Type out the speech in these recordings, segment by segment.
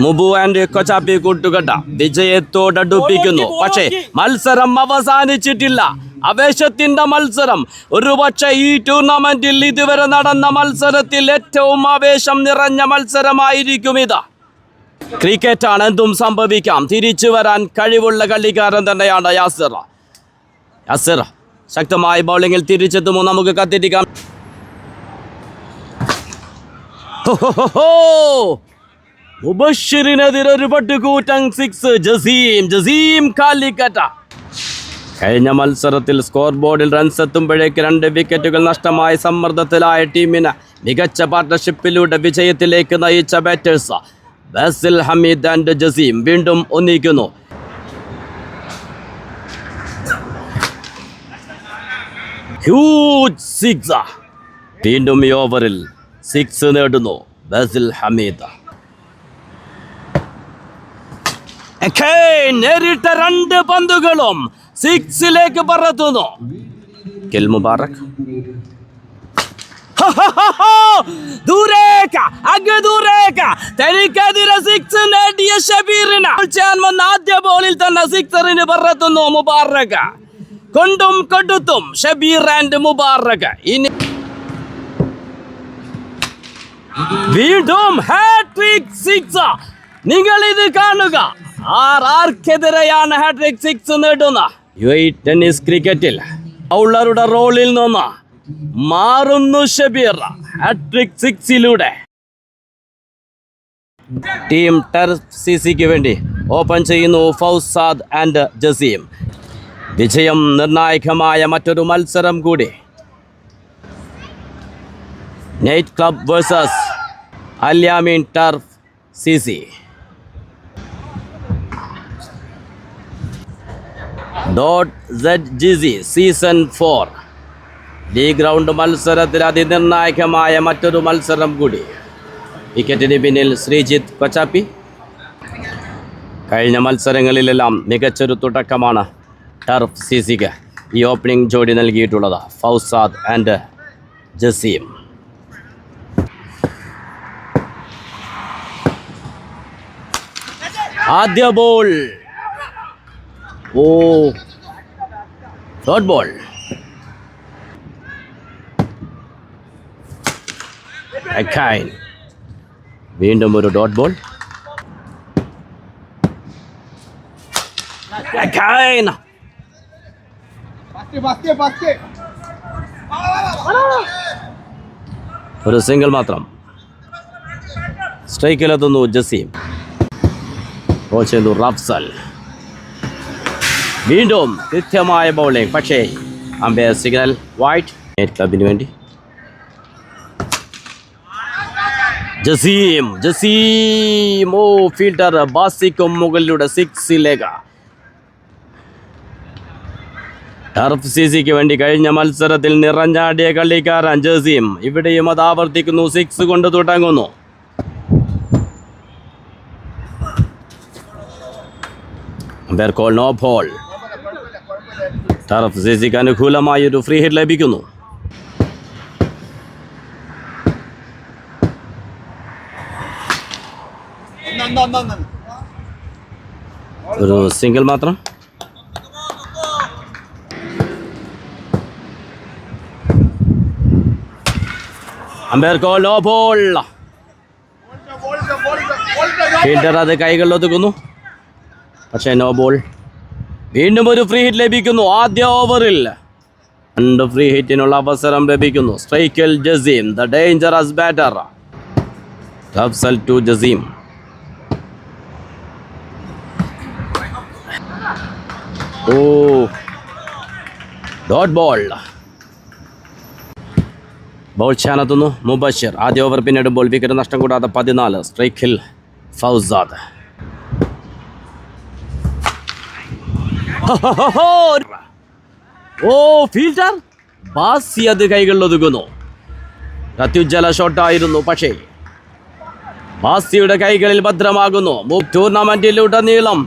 മുബു and Kochappi കൂട്ടുകെട്ട വിജയത്തോടടുപ്പിക്കുന്നു. പക്ഷേ മത്സരം അവസാനിച്ചിട്ടില്ല. ആവേശത്തിന്റെ മത്സരം. ഒരുപക്ഷെ ഈ ടൂർണമെന്റിൽ ഇതുവരെ നടന്ന മത്സരത്തിൽ ഏറ്റവും ആവേശം നിറഞ്ഞ മത്സരമായിരിക്കും ഇത്. ക്രിക്കറ്റാണ്, എന്തും സംഭവിക്കാം. തിരിച്ചു വരാൻ കഴിവുള്ള കളിക്കാരൻ തന്നെയാണ് യാസിർ. ശക്തമായ ബൗളിങ്ങിൽ തിരിച്ചെത്തുമോ? നമുക്ക് കാത്തിരിക്കാം. മുബഷിറിനെതിരെ ഒരു പട്ടുകൂറ്റൻ സിക്സ്. ജസീം കാലിക്കറ്റ. കഴിഞ്ഞ മത്സരത്തിൽ സ്കോർ ബോർഡിൽ റൺസ് എത്തുമ്പോഴേക്ക് 2 വിക്കറ്റുകൾ നഷ്ടമായ സമ്മർദ്ദത്തിലായ ടീമിന് മികച്ച പാർട്ണർഷിപ്പിലൂടെ വിജയത്തിലേക്ക് നയിച്ച ബാറ്റേഴ്സ് ബാസിൽ ഹമീദ് ആൻഡ് ജസീം വീണ്ടും ഒന്നിക്കുന്നു. Huge six. വീണ്ടും ഈ ഓവറിൽ 6 നേടുന്നു ബാസിൽ ഹമീദ്. നേരിട്ട 2 പന്തുകളും 6ലേക്ക് പറത്തുന്നു. കിൽ മുബാറക്. തനിക്കെതിരെ 6 നേടിയ ഷബീറിന് ആദ്യ ബോളിൽ തന്നെ 6 പറത്തുന്നു മുബാറക്. കൊണ്ടും കൊടുത്തും ഷബീർ ആൻഡ് മുബാറക്. ഇനി വീണ്ടും ഹാട്രിക് 6. നിങ്ങൾ ഇത് കാണുക. ആർക്കെതിരെയാണ് ഹാട്രിക് 6 നേടുന്ന? UAE ടെന്നീസ് ക്രിക്കറ്റിൽ ബൗളറുടെ റോളിൽ നിന്ന് മാറുന്നു ഷബീർ. ഹാട്രിക് 6ലൂടെ ടീം ടർഫ് സിസിക്ക് വേണ്ടി ഓപ്പൺ ചെയ്യുന്നു ഫൗസാദ് ആൻഡ് ജസീം. വിജയം നിർണായകമായ മറ്റൊരു മത്സരം കൂടി. Night club versus Alyameen turf CC. .ZGC season 4 league round മത്സരത്തിൽ അതിനിർണായകമായ മറ്റൊരു മത്സരം കൂടി. വിക്കറ്റിന് പിന്നിൽ ശ്രീജിത്ത് കൊച്ചാപ്പി. കഴിഞ്ഞ മത്സരങ്ങളിലെല്ലാം മികച്ചൊരു തുടക്കമാണ് ടർഫ് സിസിക്ക് ഈ ഓപ്പണിംഗ് ജോഡി നൽകിയിട്ടുള്ളത്. ഫൗസാദ് ആൻഡ് ജസീം. ആദ്യ ബോൾ. Dot ball. വീണ്ടും ഒരു ഡോട്ട് ബോൾ. ഒരു സിംഗിൾ മാത്രം. സ്ട്രൈക്കിലെത്തുന്നു ജസീം. റഫ്സൽ. വീണ്ടും കൃത്യമായ ബൗളിംഗ്. പക്ഷേ അമ്പയർ സിഗ്നൽ വൈറ്റ്. നൈറ്റ് ക്ലബിന് വേണ്ടി ജസീം. ഫീൽഡർ ബാസിക്കും മുകളിലൂടെ 6ലേക്ക്. ടർഫ് സിസിക്ക് വേണ്ടി കഴിഞ്ഞ മത്സരത്തിൽ നിറഞ്ഞാടിയ കളിക്കാരൻ ജസീം ഇവിടെയും അത് ആവർത്തിക്കുന്നു. 6 കൊണ്ട് തുടങ്ങുന്നു. No ball. ടർഫ് സിസിക്ക് അനുകൂലമായൊരു ഫ്രീ ഹിറ്റ് ലഭിക്കുന്നു. ഒരു സിംഗിൾ മാത്രം. No ball. ഫീൽഡർ അത് കൈകൾ ഒതുക്കുന്നു. പക്ഷേ നോ ബോൾ. വീണ്ടും ഒരു ഫ്രീ ഹിറ്റ് ലഭിക്കുന്നു. ആദ്യ ഓവറിൽ 2 ഫ്രീ ഹിറ്റിനുള്ള അവസരം ലഭിക്കുന്നു. സ്ട്രൈക്കിൽ Jaseem, the dangerous batter. Rafsal to Jaseem. Dot ball. Ball ചെയ്യാനെത്തുന്നു മുബഷിർ. ആദ്യ ഓവർ പിന്നിടുമ്പോൾ വിക്കറ്റ് നഷ്ടം കൂടാതെ 14. സ്ട്രൈക്കിൽ ഫൗസാദ്. ഫീൽഡർ ബാസി അത് കൈകളിൽ ഒതുക്കുന്നു. അത്യുജ്വല ഷോട്ടായിരുന്നു. പക്ഷേ ബാസിയുടെ കൈകളിൽ ഭദ്രമാകുന്നു. ടൂർണമെന്റിലുടനീളം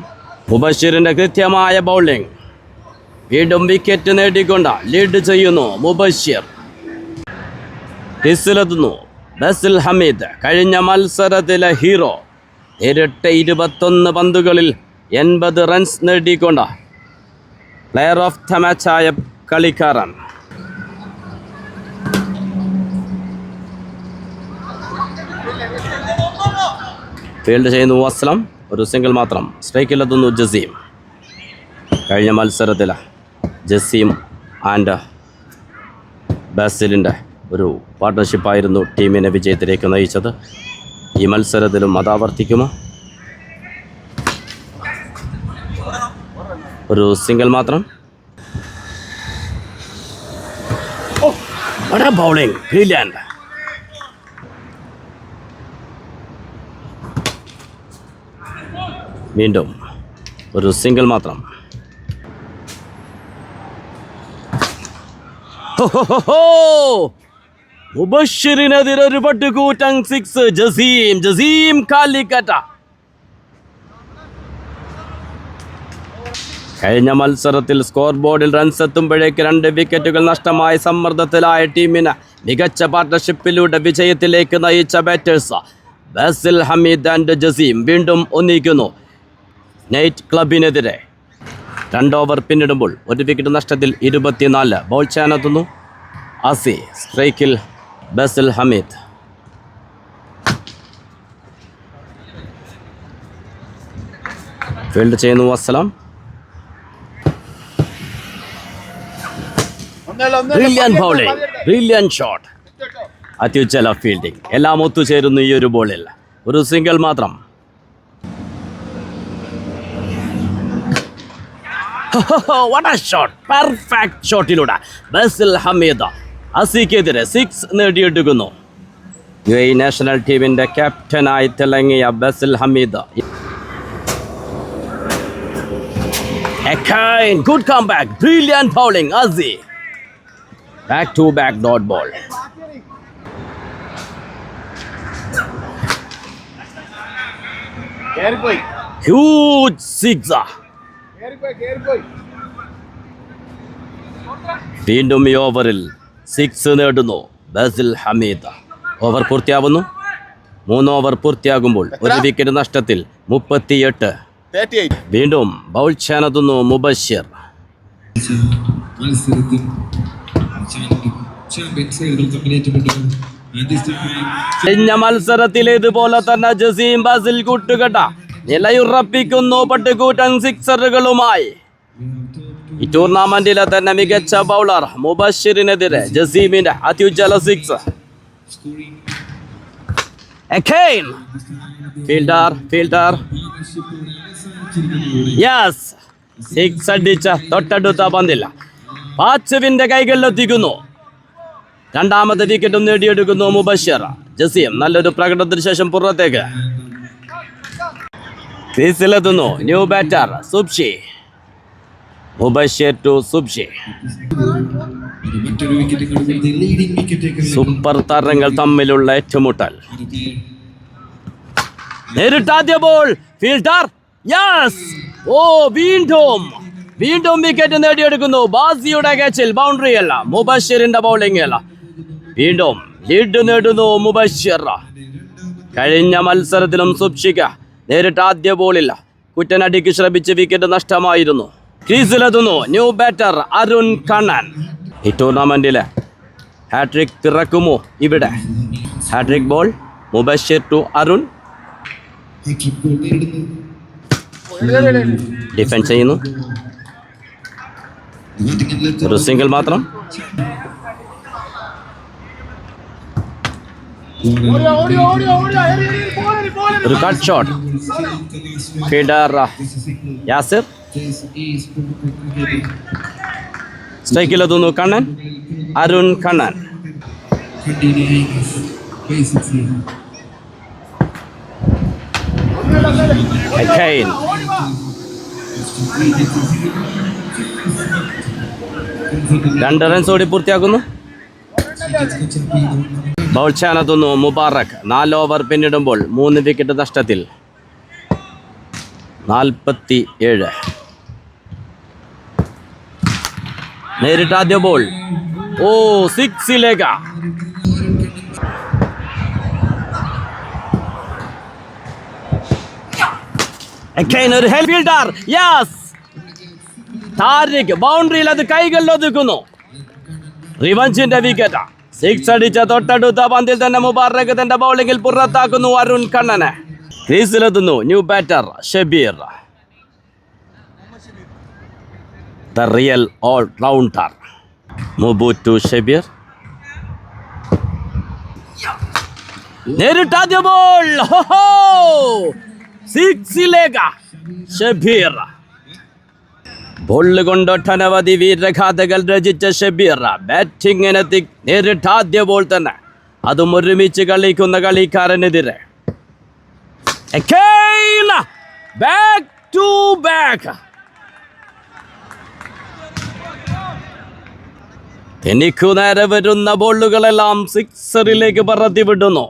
മുബഷിറിന്റെ കൃത്യമായ ബൗളിംഗ്. വീണ്ടും വിക്കറ്റ് നേടിക്കൊണ്ട് ലീഡ് ചെയ്യുന്നു മുബഷിർ. ക്രീസിലെത്തുന്നു ബാസിൽ ഹമീദ്. കഴിഞ്ഞ മത്സരത്തിലെ ഹീറോ നേരിട്ട് 21 പന്തുകളിൽ 80 റൺസ് നേടിക്കൊണ്ട് പ്ലെയർ ഓഫ് ദ മാച്ചായ കളിക്കാരൻ. ഫീൽഡ് ചെയ്യുന്നു അസ്ലം. ഒരു സിംഗിൾ മാത്രം. സ്ട്രൈക്കിലെത്തുന്നു ജസീം. കഴിഞ്ഞ മത്സരത്തിൽ ജസീം ആൻഡ് ബാസിലിൻ്റെ ഒരു പാർട്ട്ണർഷിപ്പായിരുന്നു ടീമിനെ വിജയത്തിലേക്ക് നയിച്ചത്. ഈ മത്സരത്തിലും അത് ആവർത്തിക്കുമോ? ഒരു സിംഗിൾ മാത്രം. Bowling brilliant. വീണ്ടും ഒരു സിംഗിൾ മാത്രം. മുബഷിറിനെതിരെ ഒരു പട്ടുകൂറ്റൻ 6. ജസീം കാലിക്കറ്റ. കഴിഞ്ഞ മത്സരത്തിൽ സ്കോർ ബോർഡിൽ റൺസ് എത്തുമ്പോഴേക്ക് 2 വിക്കറ്റുകൾ നഷ്ടമായ സമ്മർദ്ദത്തിലായ ടീമിന് മികച്ച പാർട്ട്ണർഷിപ്പിലൂടെ വിജയത്തിലേക്ക് നയിച്ച ബാറ്റേഴ്സ് ബാസിൽ ഹമീദ് ആൻഡ് ജസീം വീണ്ടും ഒന്നിക്കുന്നു നൈറ്റ് ക്ലബിനെതിരെ. 2 ഓവർ പിന്നിടുമ്പോൾ 1 വിക്കറ്റ് നഷ്ടത്തിൽ 24. ബോൾ ചെയ്യാനെത്തുന്നു അസി. സ്ട്രൈക്കിൽ ബാസിൽ ഹമീദ്. ഫീൽഡ് ചെയ്യുന്നു Assalam. Brilliant bowling, brilliant shot, അത്യുജ്വല ഫീൽഡിംഗ്. എല്ലാം ഒത്തുചേരുന്നു ഈ ഒരു ബോളിൽ. ഒരു സിംഗിൾ മാത്രം. What a shot! പെർഫെക്റ്റ് ഷോട്ടിലൂടെ ബാസിൽ ഹമീദ് അസിക്കെതിരെ 6 നേടിയെടുക്കുന്നു. UAE നാഷണൽ ടീമിന്റെ ക്യാപ്റ്റനായി തിളങ്ങിയ Basil Hameed. Good comeback, brilliant bowling. Azi back to back dot ball. Huge sixer. വീണ്ടും ഈ ഓവറിൽ 6 നേടുന്നു ബാസിൽ ഹമീദ്. ഓവർ പൂർത്തിയാവുന്നു. 3 ഓവർ പൂർത്തിയാകുമ്പോൾ 1 വിക്കറ്റ് നഷ്ടത്തിൽ 38. വീണ്ടും ബൗൾ ചെയ്യാനെത്തുന്നു മുബഷിർ. കഴിഞ്ഞ മത്സരത്തിലേതുപോലെ തന്നെ ജസീം ബാസിൽ കൂട്ടുകെട്ട നിലയുറപ്പിക്കുന്നു പട്ടുകൂറ്റൻ 6കളുമായി. ഈ ടൂർണമെന്റിലെ തന്നെ മികച്ച ബൗളർ മുബഷിറിനെതിരെ ജസീമിന്റെ അത്യുജ്വല 6. ഫീൽഡർ യെസ്, 6 അടിച്ച തൊട്ടടുത്ത പന്തില്ല പാച്ചുവിന്റെ കൈകളിലെത്തിക്കുന്നു. 2ാമത്തെ വിക്കറ്റും നേടിയെടുക്കുന്നു മുബഷിർ. ജസീം നല്ലൊരു പ്രകടനത്തിന് ശേഷം പുറത്തേക്ക്. ക്രീസിലെത്തുന്നു new batter Subshi. Mubashir to Subshi. Super താരങ്ങൾ തമ്മിലുള്ള ഏറ്റുമുട്ടൽ. നേരിട്ടാദ്യ ബോൾ. Fielder yes. വീണ്ടും വിക്കറ്റ് നേടിയെടുക്കുന്നു. ബാസിയുടെ ക്യാച്ചിൽ ബൗണ്ടറി അല്ല, മുബഷിറിന്റെ ബൗളിംഗ് അല്ല. വീണ്ടും ലീഡ് നേടുന്നു മുബഷിർ. കഴിഞ്ഞ മത്സരത്തിലും സുബ്ഷിക്ക് നേരിട്ട് ആദ്യ ബോളില്ല കുറ്റനടിക്ക് ശ്രമിച്ച് വിക്കറ്റ് നഷ്ടമായിരുന്നു. ക്രീസിലെത്തുന്നു ന്യൂ ബാറ്റർ അരുൺ കണ്ണൻ. ഈ ടൂർണമെന്റിലെ ഹാട്രിക് പിറക്കുമോ? ഇവിടെ hat trick ball. Mubashir to Arun. Defence ചെയ്യുന്നു. ഒരു സിംഗിൾ മാത്രം. ഒരു കട്ട് ഷോട്ട്. ഫീൽഡർ യാസിർ. സ്ട്രൈക്കിലെത്തുന്നു കണ്ണൻ. അരുൺ കണ്ണൻ. Again. 2 റൺസ് ഓടി പൂർത്തിയാക്കുന്നു. ബൗൾ ചെയ്യാനെത്തുന്നു മുബാറക്. 4 ഓവർ പിന്നിടുമ്പോൾ 3 വിക്കറ്റ് നഷ്ടത്തിൽ 47. നേരിട്ട് ആദ്യ ബോൾ. 6ലേക്ക്. Again ഒരു ഹെൽപ്പ് ഫീൽഡർ. യെസ്, താരിഖ് ബൗണ്ടറിയിൽ അത് കൈകളിൽ ഒതുക്കുന്നു. റിവഞ്ചിന്റെ വിക്കറ്റ്. 6 അടിച്ച തൊട്ടടുത്ത പന്തിൽ തന്നെ മുബാറക് തന്റെ ബൗളിംഗിൽ പുറത്താക്കുന്നു അരുൺ കണ്ണനെ. ക്രീസിലെത്തുന്നു new batter Shabeer, the real all rounder. Mubu to Shabeer. നേരിട്ടാദ്യ ബോൾ, സിക്സിലേക്ക് ഷബീർ. ബോള് കൊണ്ട് ഒട്ടനവധി വീരഗാഥകൾ രചിച്ച ഷബീർ ബാറ്റിങ്ങിനെത്തി. നേരിട്ടാദ്യ ബോൾ തന്നെ, അതും ഒരുമിച്ച് കളിക്കുന്ന കളിക്കാരനെതിരെ. Back to back. എനിക്കു നേരെ വരുന്ന ബോളുകളെല്ലാം സിക്സറിലേക്ക് പറത്തി വിടുന്നു.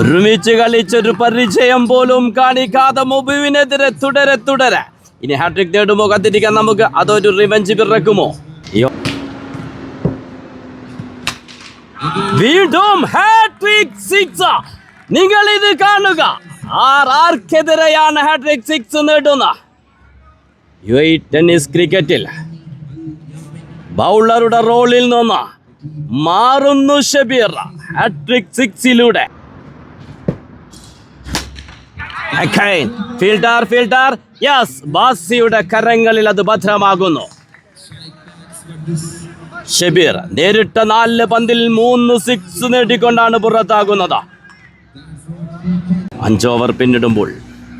ഒരുമിച്ച് കളിച്ചൊരു പരിചയം പോലും കാണിക്കാതെ മുബുവിനെതിരെ തുടരെ. ഇനി ഹാട്രിക് നേടുമോ കാത്തിരിക്കാൻ നമുക്ക്, അതൊരു റിവഞ്ച് പിറക്കുമോ? വീണ്ടും ഹാട്രിക് സിക്സ്. നിങ്ങൾ ഇത് കാണുക, ആർക്കെതിരെയാണ് ഹാട്രിക് സിക്സ് നേടുന്നത്? UAE ടെന്നീസ് ക്രിക്കറ്റിൽ ബൗളറുടെ റോളിൽ നിന്ന് മാറുന്നു ഷബീർ ഹാട്രിക് സിക്സിലൂടെ. ഫീൽഡർ. യെസ്, ബാസിയുടെ കരങ്ങളിൽ അത് ഭദ്രമാകുന്നു. ഷബീർ നേരിട്ട 4 പന്തിൽ 3 സിക്സ് നേടിക്കൊണ്ടാണ് പുറത്താകുന്നത്. 5 ഓവർ പിന്നിടുമ്പോൾ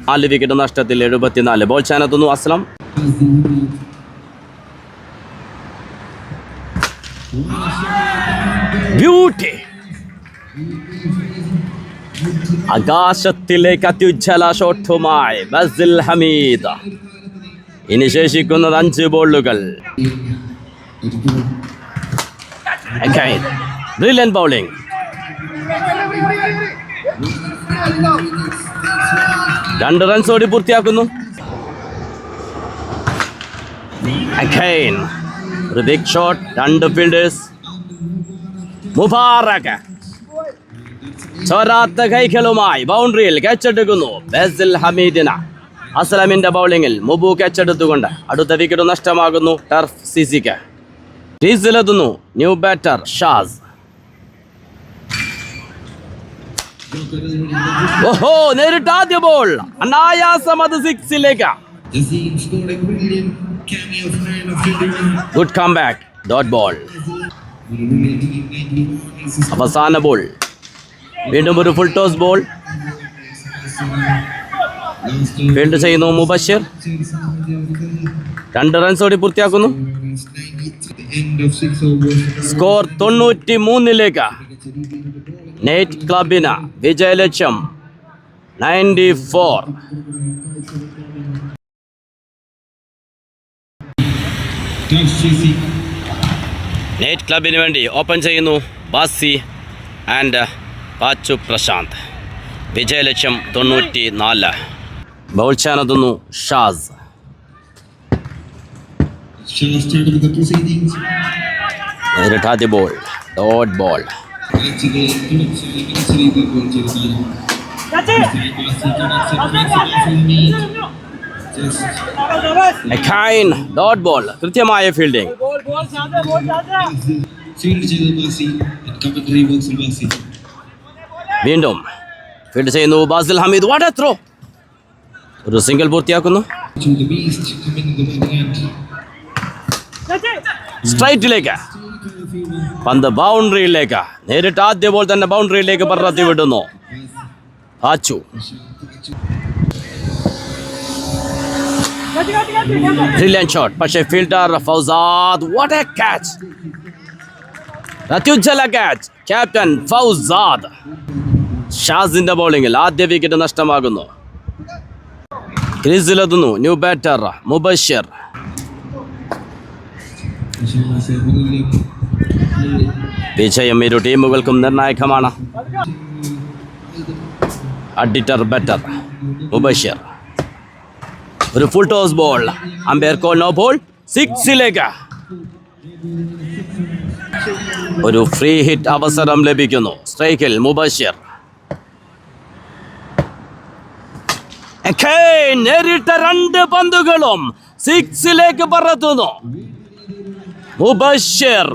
4 വിക്കറ്റ് നഷ്ടത്തിൽ 74. ബോൾ ചാനത്തുന്നു അസ്ലം. ബ്യൂട്ടി. ആകാശത്തിലേക്ക് അത്യുജ്വല ഷോട്ടുമായി ബസിൽ ഹമീദ്. ഇനി ശേഷിക്കുന്നത് 5 ബോളുകൾ. Brilliant bowling. രണ്ട് റൺസ് ഓടി പൂർത്തിയാക്കുന്നു. ഒരു ബിഗ് ഷോട്ട്. 2 ഫീൽഡേഴ്സ്. മുബാറക് ചോരാത്ത കൈകളുമായി ബൗണ്ടറിയിൽ ക്യാച്ചെടുക്കുന്നു. ബസിൽ ഹമീദിന. അസ്ലമിന്റെ ബൗളിംഗിൽ മുബു ക്യാച്ചെടുത്തുകൊണ്ട് അടുത്ത വിക്കറ്റ് നഷ്ടമാകുന്നു ടർഫ് സിസിക്ക്. ക്രീസിലെത്തുന്നു ന്യൂ ബാറ്റർ ഷാസ്. നേരിട്ട് ആദ്യ ബോൾ അനായാസം അത് സിക്സിലേക്ക്. Good come back. Dot ball. അവസാന ബോൾ. വീണ്ടും ഒരു ഫുൾ ടോസ് ബോൾ. ഫീൽഡ് ചെയ്യുന്നു മുബഷിർ. 2 റൺസ് ഓടി പൂർത്തിയാക്കുന്നു. സ്കോർ 93. നെറ്റ് ക്ലബിന് വിജയലക്ഷ്യം 94. നെറ്റ് ക്ലബിന് വേണ്ടി ഓപ്പൺ ചെയ്യുന്നു ബാസി ആൻഡ് പാച്ചു പ്രശാന്ത്. വിജയലക്ഷ്യം 94. ബൗൾ ചാനത്തുന്നു ഷാസ്. നേരിട്ടാദ്യ ball. Dot ball. Dot ball. കൃത്യമായ ഫീൽഡിംഗ്. വീണ്ടും ഫീൽഡ് ചെയ്യുന്നു Basil Hameed. What a throw. ഒരു സിംഗിൾ പൂർത്തിയാക്കുന്നു. സ്ട്രൈറ്റിലേക്ക്. പന്ത് ബൗണ്ടറിയിലേക്ക്. നേരിട്ട് ആദ്യ ബോൾ തന്നെ ബൗണ്ടറിയിലേക്ക് പറത്തി വിടുന്നു. ആച്ചു. Brilliant shot. പക്ഷേ fielder Fousad. What a catch. അത്യുജ്വല ക്യാച്ച്. ക്യാപ്റ്റൻ ഫൗസാദ്. ഷാസിന്റെ ബൗളിംഗിൽ ആദ്യ വിക്കറ്റ് നഷ്ടമാകുന്നു. ക്രീസിലെത്തുന്നു ന്യൂ ബാറ്റർ മുബഷിർ. വിജയം ഇരു ടീമുകൾക്കും നിർണായകമാണ്. അഡിറ്റർ ബാറ്റർ മുബഷിർ. ഒരു full toss ball. Umpire call no ball. സിക്സിലേക്ക്. ഒരു ഫ്രീ ഹിറ്റ് അവസരം ലഭിക്കുന്നു. സ്ട്രൈക്കിൽ മുബഷിർ. നേരിട്ട 2 പന്തുകളും 6ലേക്ക് പറത്തുന്നു. മുബഷിർ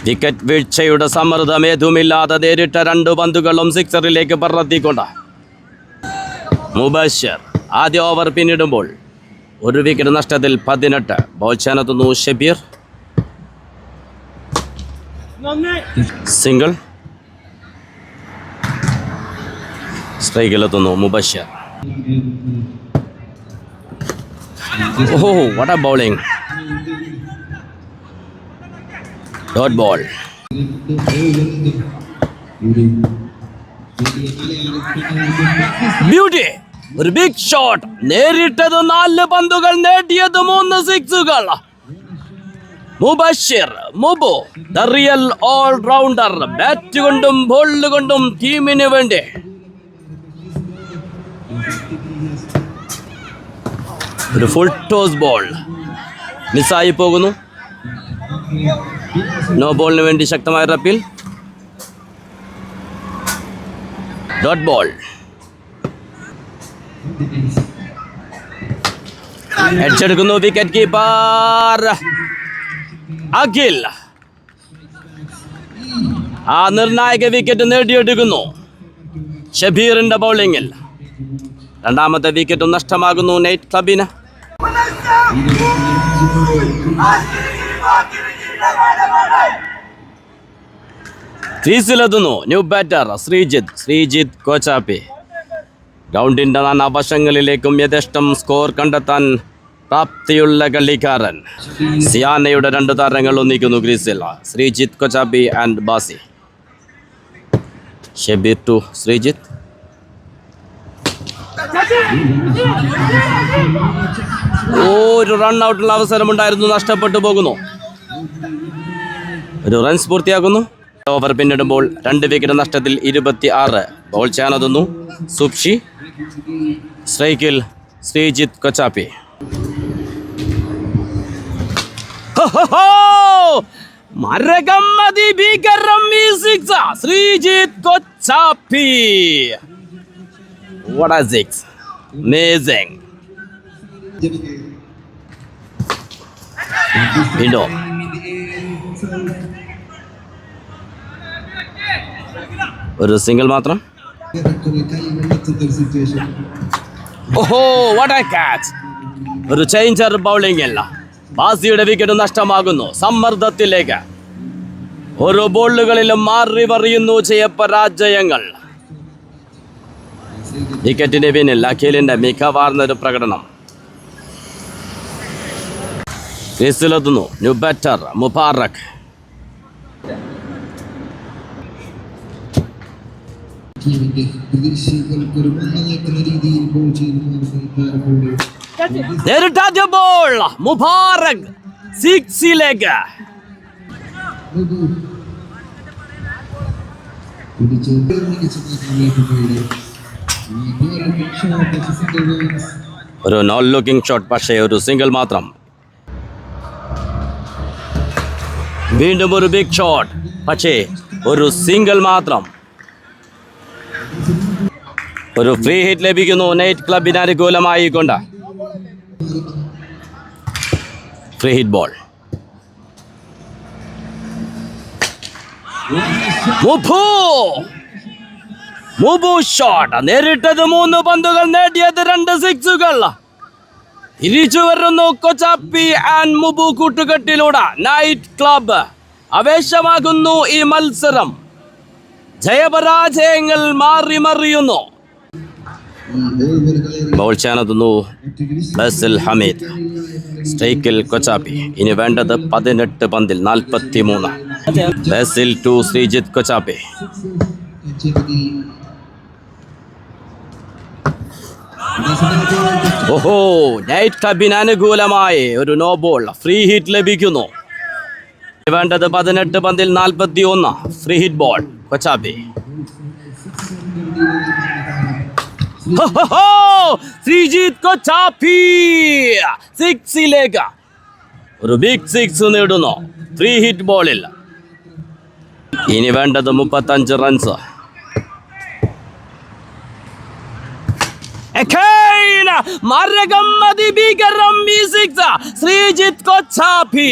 വിക്കറ്റ് വീഴ്ചയുടെ സമ്മർദ്ദം ഏതുമില്ലാതെ നേരിട്ട 2 പന്തുകളും 6ലേക്ക് പറത്തിക്കൊണ്ട് മുബഷിർ ആദ്യ ഓവർ പിന്നിടുമ്പോൾ 1 വിക്കറ്റ് നഷ്ടത്തിൽ 18. ബോൾ ചെയ്യാനെത്തുന്നു ഷബീർ. സിംഗിൾ. സ്ട്രൈക്കിലെത്തുന്നു മുബഷിർ. ഓഹോ, what a bowling. Dot ball. Beauty. ഒരു ബിഗ് ഷോട്ട്. നേരിട്ടത് 4 പന്തുകൾ, നേടിയത് 3 സിക്സുകൾ. Mubashir Mubu the real all rounder. Bat കൊണ്ടും ബോൾ കൊണ്ടും ടീമിന് വേണ്ടി. ഒരു ഫുൾ ടോസ് ബോൾ മിസ്സായി പോകുന്നു. നോ ബോളിന് വേണ്ടി ശക്തമായ അപ്പീൽ. Dot ball. അടിച്ചെടുക്കുന്നു വിക്കറ്റ് കീപ്പർ അഖിൽ. ആ നിർണായക വിക്കറ്റ് നേടിയെടുക്കുന്നു ഷബീറിന്റെ ബൗളിങ്ങിൽ. 2ാമത്തെ വിക്കറ്റും നഷ്ടമാകുന്നു നൈറ്റ് ക്ലബിന്. ക്രീസിലെത്തുന്നു ന്യൂ ബാറ്റർ ശ്രീജിത്ത് കോച്ചാപ്പി. ഗ്രൗണ്ടിന്റെ 4 വശങ്ങളിലേക്കും യഥേഷ്ടം സ്കോർ കണ്ടെത്താൻ പ്രാപ്തിയുള്ള കളിക്കാരൻ. സിയാനയുടെ 2 താരങ്ങൾ ഒന്നിക്കുന്നു ക്രീസിൽ. ശ്രീജിത്ത് കൊച്ചാപ്പി ആൻഡ് ബാസി. ഷബീർ ടു ശ്രീജിത്ത്. ഒരു റൺ ഔട്ടുള്ള അവസരമുണ്ടായിരുന്നു, നഷ്ടപ്പെട്ടു പോകുന്നു. ഒരു റൺസ് പൂർത്തിയാക്കുന്നു. ഓവർ പിന്നിടുമ്പോൾ 2 വിക്കറ്റ് നഷ്ടത്തിൽ 26. ബോൾ ചെയ്യാനെത്തുന്നു സുപ്ഷി. സ്ട്രൈക്കിൽ ശ്രീജിത്ത് കൊച്ചാപ്പി. മരകമ്മതി ഭീകരം ഈ six. Sreejith Kochappi. What a six. Amazing. Window. ഒരു സിംഗിൾ മാത്രം. ഓഹോ, what a catch. ഒരു ചേഞ്ചർ ബൗളിംഗ് അല്ല. ബാസിയുടെ വിക്കറ്റ് നഷ്ടമാകുന്നു. സമ്മർദ്ദത്തിലേക്ക് ഓരോ ബോളുകളിലും മാറി മറിയുന്നു ജയപരാജയങ്ങൾ. വിക്കറ്റിന്റെ പിന്നിൽ അഖിലിന്റെ മികവാർന്നൊരു പ്രകടനം. ക്രീസിലെത്തുന്നു ന്യൂ ബാറ്റർ മുബാറക്. നേരിട്ടാദ്യ ബോൾ മുബാറക് 6ലേക്ക്. ഒരു നോൺ ലുക്കിംഗ് ഷോട്ട്, പക്ഷേ ഒരു സിംഗിൾ മാത്രം. വീണ്ടും ഒരു ബിഗ് ഷോട്ട്, പക്ഷേ ഒരു സിംഗിൾ മാത്രം. ഒരു ഫ്രീ ഹിറ്റ് ലഭിക്കുന്നു നൈറ്റ് ക്ലബിന് അനുകൂലമായി കൊണ്ട്. Free hit ball. മുബു ഷോട്ട്. നേരിട്ടത് 3 പന്തുകൾ, നേടിയത് 2 സിക്സുകൾ. തിരിച്ചു വരുന്നു കൊച്ചാപ്പി ആൻഡ് മുബു കൂട്ടുകെട്ടിലൂടെ. നൈറ്റ് ക്ലബ് ആവേശമാകുന്നു ഈ മത്സരം. ജയപരാജയങ്ങൾ മാറി മറിയുന്നു. ബോൾ ചെയ്യാനെത്തുന്നു ബസിൽ ഹമീദ്. സ്ട്രൈക്കിൽ കൊച്ചാപ്പി. ഇനി വേണ്ടത് 18 പന്തിൽ 43. ബസിൽ ടു ശ്രീജിത്ത് കൊച്ചാപ്പി. ഓഹോ, നൈറ്റ് ക്ലബിന് അനുകൂലമായി ഒരു നോ ബോൾ. ഫ്രീ ഹിറ്റ് ലഭിക്കുന്നു. വേണ്ടത് 18 പന്തിൽ 41. Free hit ball Kochappi. Sreejith Kochappi 6ലേക്ക് ഒരു ബിഗ് 6 നേടുന്നു ഫ്രീ ഹിറ്റ് ബോളിൽ. ഇനി വേണ്ടത് 35 runs. Again, Maragam Madibikaram B6, Srijit Kochapi.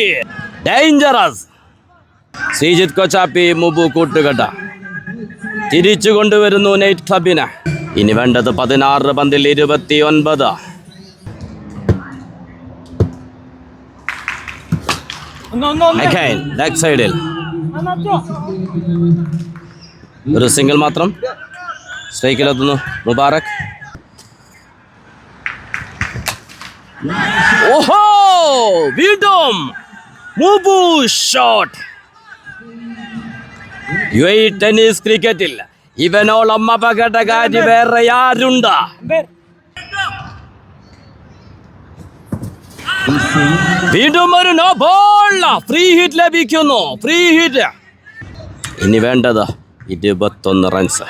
Dangerous. Srijit Kochapi, Mubu Kutugata. തിരിച്ചു കൊണ്ടുവരുന്നു നൈറ്റ് ക്ലബിന്. ഇനി വേണ്ടത് 16 പന്തിൽ 29. ലെഗ് സൈഡിൽ ഒരു സിംഗിൾ മാത്രം. സ്ട്രൈക്കിലെത്തുന്നു മുബാറക്. ഓഹോ, വീണ്ടും മുബു ഷോട്ട്. UAE ടെന്നീസ് ക്രിക്കറ്റിൽ ഇവനോളം അപകടകാരി വേറെ ആരുണ്ട്? വീണ്ടും ഒരു നോ ബോൾ. ഫ്രീ ഹിറ്റ് ലഭിക്കുന്നു. Free hit. ഇനി വേണ്ടത് 21 റൺസ്.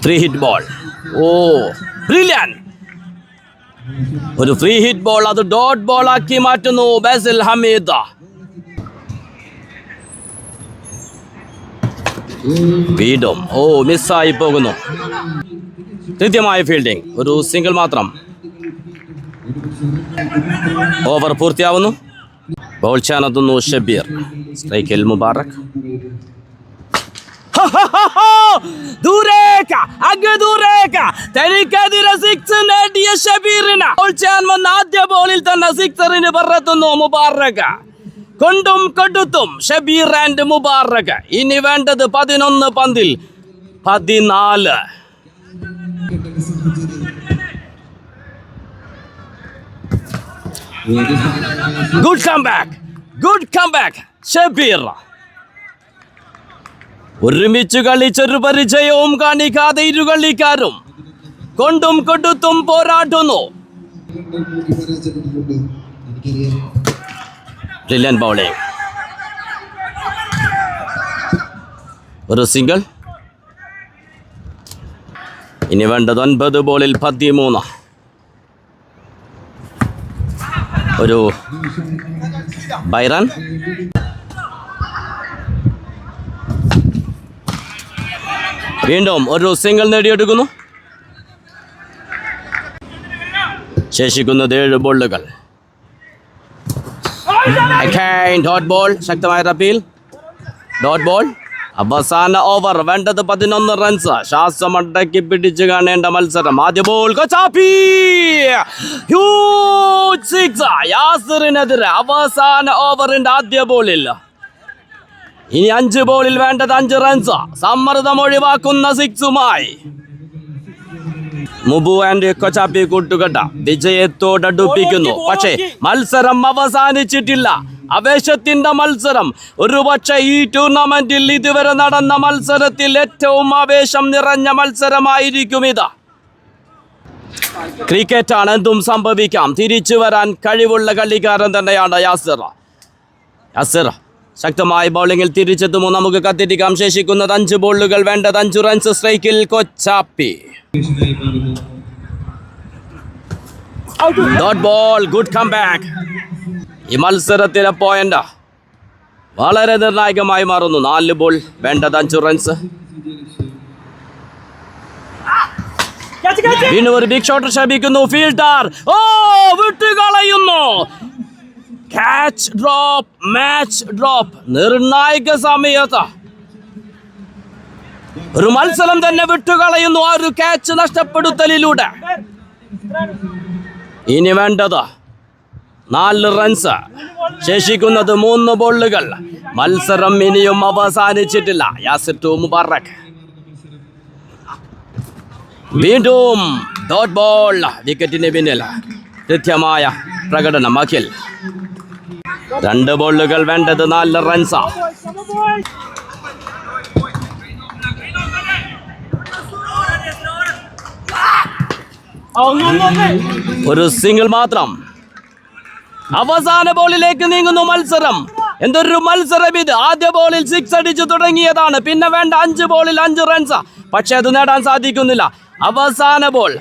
Free hit ball. ഓ, ബ്രില്യൻ. ഒരു ഫ്രീ ഹിറ്റ് ബോൾ അത് ഡോട്ട് ബോൾ ആക്കി മാറ്റുന്നു ബാസിൽ ഹമീദ്. വീണ്ടും മിസ്സായി പോകുന്നു. കൃത്യമായ ഫീൽഡിംഗ്. ഒരു സിംഗിൾ മാത്രം. ഓവർ പൂർത്തിയാവുന്നു. ബോൾ ചെയ്യാനെത്തുന്നു ഷബീർ. സ്ട്രൈക്കിൽ മുബാറക്. തനിക്കെതിരെ സിക്സ് നേടിയ ഷബീറിന് ബോൾ ചെയ്യാൻ വന്ന ആദ്യ ബോളിൽ തന്നെ സിക്സറിന് പറത്തുന്നു മുബാറക്. കൊണ്ടും കൊടുത്തും ഷബീർ ആൻഡ് മുബാറക്. ഇനി വേണ്ടത് 11 പന്തിൽ 14. Good comeback. Good comeback Shabeer. ഒരുമിച്ച് കളിച്ചൊരു പരിചയവും കാണിക്കാതെ ഇരു കളിക്കാരും കൊണ്ടും കൊടുത്തും പോരാടുന്നു. Brilliant bowling. ഒരു സിംഗിൾ. ഇനി വേണ്ടത് 9 ബോളിൽ 13. ഒരു ബൈറൻ. വീണ്ടും ഒരു സിംഗിൾ നേടിയെടുക്കുന്നു. ശേഷിക്കുന്നത് 7 ബോളുകൾ. Dot ball. ശക്തമായ അപ്പീൽ. Dot ball. അവസാന ഓവർ. വേണ്ടത് 11 റൺസ്. ശ്വാസമടക്കി പിടിച്ചു കാണേണ്ട മത്സരം. ആദ്യ ബോൾ കൊച്ചാപ്പി. ഹ്യൂജ് സിക്സ് യാസിറിനെതിരെ അവസാന ഓവറിന്റെ ആദ്യ ബോളിൽ. ഇനി 5 ബോളിൽ വേണ്ടത് 5 റൺസ്. സമ്മർദ്ദം ഒഴിവാക്കുന്ന സിക്സുമായി മുബു ആൻഡ് കൊച്ചാപ്പി കൂട്ടുകെട്ട വിജയത്തോടടുപ്പിക്കുന്നു. പക്ഷേ മത്സരം അവസാനിച്ചിട്ടില്ല. ആവേശത്തിന്റെ മത്സരം. ഒരുപക്ഷെ ഈ ടൂർണമെന്റിൽ ഇതുവരെ നടന്ന മത്സരത്തിൽ ഏറ്റവും ആവേശം നിറഞ്ഞ മത്സരമായിരിക്കും ഇത്. ക്രിക്കറ്റാണ്, എന്തും സംഭവിക്കാം. തിരിച്ചു വരാൻ കഴിവുള്ള കളിക്കാരൻ തന്നെയാണ് യാസിർ. ശക്തമായ ബൗളിംഗിൽ തിരിച്ചെത്തുമോ? നമുക്ക് കത്തിരിക്കാം. ശേഷിക്കുന്നത് 5 ബോളുകൾ. വേണ്ടത് 5 റൺസ്. സ്ട്രൈക്കിൽ Kochappi. Dot ball. Good comeback. ഈ മത്സരത്തിലെ പോയിന്റ് വളരെ നിർണായകമായി മാറുന്നു. 4 ബോൾ. വേണ്ടത് 5 റൺസ്. വീണ്ടും ഒരു ബിഗ് ഷോട്ട് ശപിക്കുന്നു ഫീൽഡർ. വിട്ടുകളയുന്നു. Catch drop. Match drop. നിർണായക സമയത്ത് ഒരു മത്സരം തന്നെ വിട്ടുകളയുന്നു ആ ഒരു ക്യാച്ച് നഷ്ടപ്പെടുത്തലിലൂടെ. ഇനി വേണ്ടത് 4 റൺസ്. ശേഷിക്കുന്നത് 3 ബോളുകൾ. മത്സരം ഇനിയും അവസാനിച്ചിട്ടില്ല. യാസിർ ടു മുബാറക്. വീണ്ടും ഡോട്ട് ബോൾ. വിക്കറ്റിന് പിന്നിൽ കൃത്യമായ പ്രകടനം. അഖിൽ. 2 ബോളുകൾ. വേണ്ടത് 4 റൺസ്. ഒരു സിംഗിൾ മാത്രം. അവസാന ബോളിലേക്ക് നീങ്ങുന്നു മത്സരം. എന്തൊരു മത്സരം ഇത്. ആദ്യ ബോളിൽ 6 അടിച്ചു തുടങ്ങിയതാണ്. പിന്നെ വേണ്ട 5 ബോളിൽ 5 റൺസ്. പക്ഷെ അത് നേടാൻ സാധിക്കുന്നില്ല. അവസാന ബോൾ.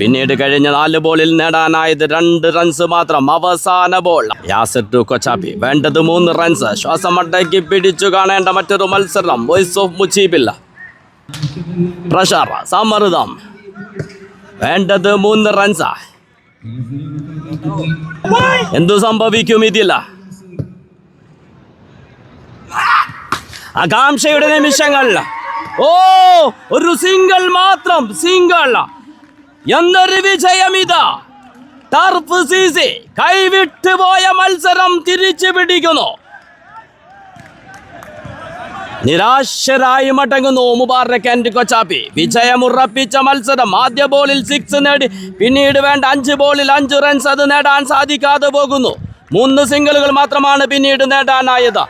പിന്നീട് കഴിഞ്ഞ 4 ബോളിൽ നേടാനായത് 2 റൺസ് മാത്രം. അവസാന ബോൾ. യാസിർ ടു കൊച്ചാപ്പി. വേണ്ടത് 3 റൺസ്. ശ്വാസമടക്കി പിടിച്ചു കാണേണ്ട മറ്റൊരു മത്സരം. Voice of മുജീബില്ല. പ്രഷർ, സമ്മർദ്ദം. വേണ്ടത് 3 റൺസാ. എന്തു സംഭവിക്കും ഇതില്ല? ആകാംക്ഷയുടെ നിമിഷങ്ങൾ. ഓ, ഒരു സിംഗിൾ മാത്രം, സിംഗിൾ. എന്തൊരു വിജയം ഇതാ. ടർഫ് സീസി കൈവിട്ടു പോയ മത്സരം തിരിച്ചു പിടിക്കുന്നു. നിരാശരായി മടങ്ങുന്നു മുബാറക് ആൻഡ് കൊച്ചാപ്പി. വിജയമുറപ്പിച്ച മത്സരം. ആദ്യ ബോളിൽ 6 നേടി, പിന്നീട് വേണ്ട 5 ബോളിൽ 5 റൺസ് അത് നേടാൻ സാധിക്കാതെ പോകുന്നു. 3 സിംഗിളുകൾ മാത്രമാണ് പിന്നീട് നേടാനായത്.